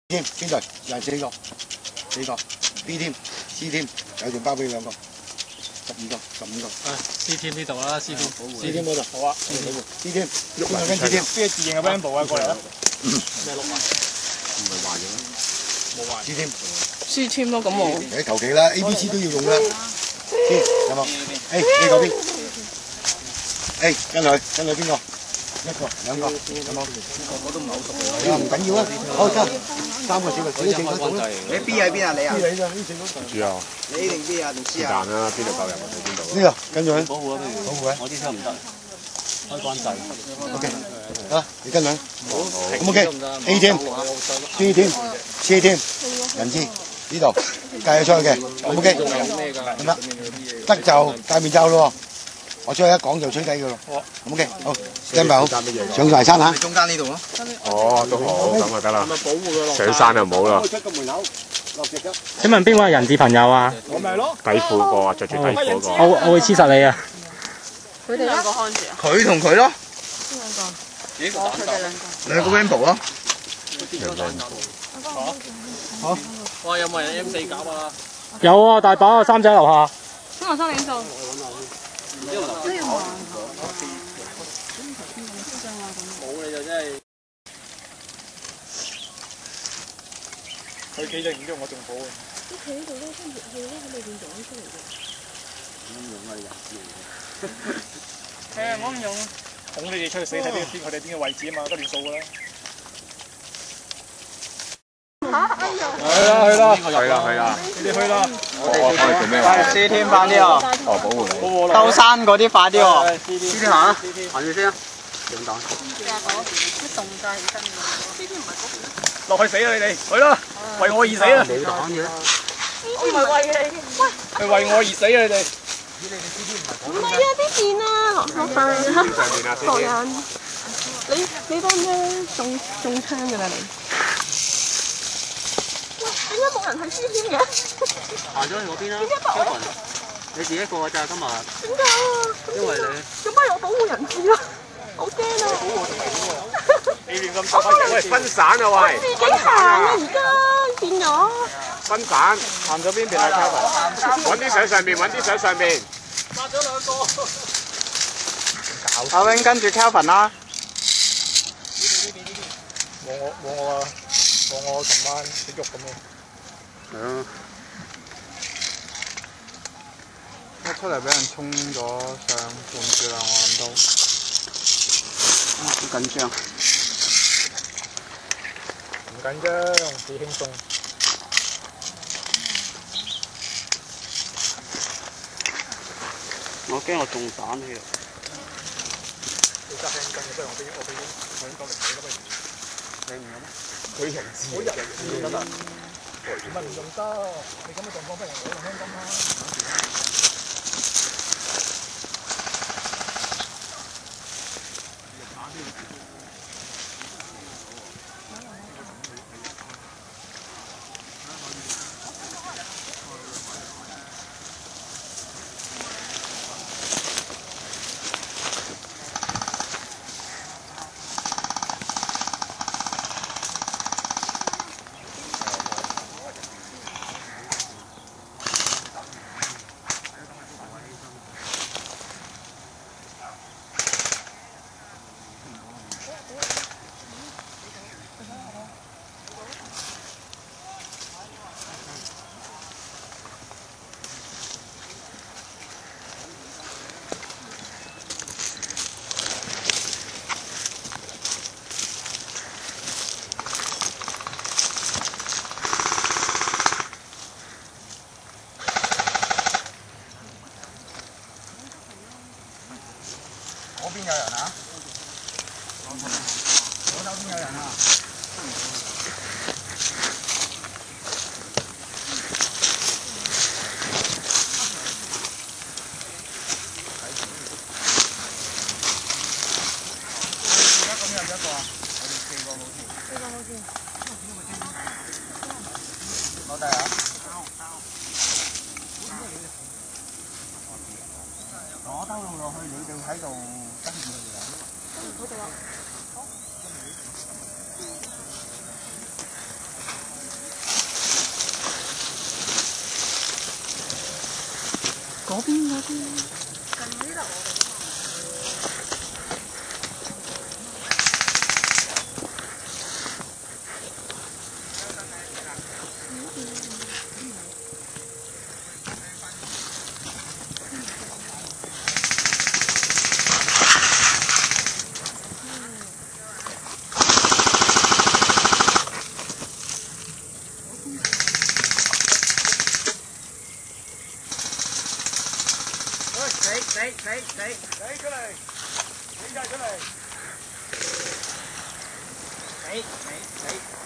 添邊隊廿四個，B 添 C 添，有條包俾你兩個，12個15個。C 添呢度啦，C 添 C 添嗰度。好啊。C 添，邊個跟 C 添？邊個自認嘅 Rambo 啊？過嚟啦。咩碌啊？唔係壞咗咩？冇壞。C 添。C 添咯，咁我。誒求其啦 ，A、B、C 都要用啦。C 有冇 ？A 嗰邊。A 跟佢邊個？一個兩個有冇？我都唔係好熟。係啊，唔緊要啊。好得3個小朋友，你整得你 B 喺邊啊？你啊？ B 你㗎，呢整嗰主啊，你 A 定 B 啊？定 C 啊？是但啦，邊度夠人去邊度。呢個跟住佢。保護啊，保護佢。我啲車唔得，開關掣。OK，啊，你跟佢。咁 OK，A 添 ，B 添 ，C 添，人質呢度介咗出去嘅，咁 OK，咁啦，得就戒面罩咯。我出去一講就吹雞噶咯。咁 OK，好，聽埋好，上大山嚇。中間呢度咯。哦，都好，咁就得啦。上山就唔好啦。出個門口落隻腳。請問邊位人質朋友啊？我咪咯。底褲個啊，着住底褲個。我會黐實你啊！佢哋兩個看住啊？佢同佢咯。邊兩個？佢哋兩個。兩個 Rambo 咯。好。哇！有冇人 M4 夾啊？有啊，大把啊，三仔樓下。中學生領袖。冇你就真係。佢企定唔知我仲好啊！都企喺度咧，跟住佢咧喺裏邊講出嚟嘅。我唔用。等你哋出去死睇佢哋邊個位置啊嘛，得連數噶啦。去啦！你哋去啦！我哋做咩啊？ C 添快啲啊！哦，保護你。兜山嗰啲快啲喎。C 添行啊！行住先啊！兩檔。一動架起身嘅。呢啲唔係嗰邊。落去死啊！你哋去啦！為我而死啊！你擋嘅。我唔係為你。喂。係為我而死啊！你哋。唔係啊！啲電啊，落晒啦。個人。你幫咩中槍㗎啦你？點解冇人係 C 添嘅？行咗去嗰邊啦。點解得我？你自己一個㗎咋今日？點解啊？因為你。做乜有保護人質啊？好驚啊！你亂咁收喂，分散啊喂！自己行啊！而家變咗。分散，行咗邊邊啊 Kevin？揾啲相上面，揾啲相上面。殺咗兩個。阿 Wing 跟住 Kevin 啦。冇我琴晚食肉咁咯。係啊。一出嚟俾人衝咗上半住啦，我諗都。好緊張。唔緊張，幾輕鬆。我驚我中彈添。你揸輕筋嘅，即係我俾我應該嚟你都不如。你唔飲？佢唔知。我入得啦。唔係唔用得，你咁嘅狀況不如我用輕筋啦。嗰邊嗰啲。近呢度死出嚟，死晒出嚟，死。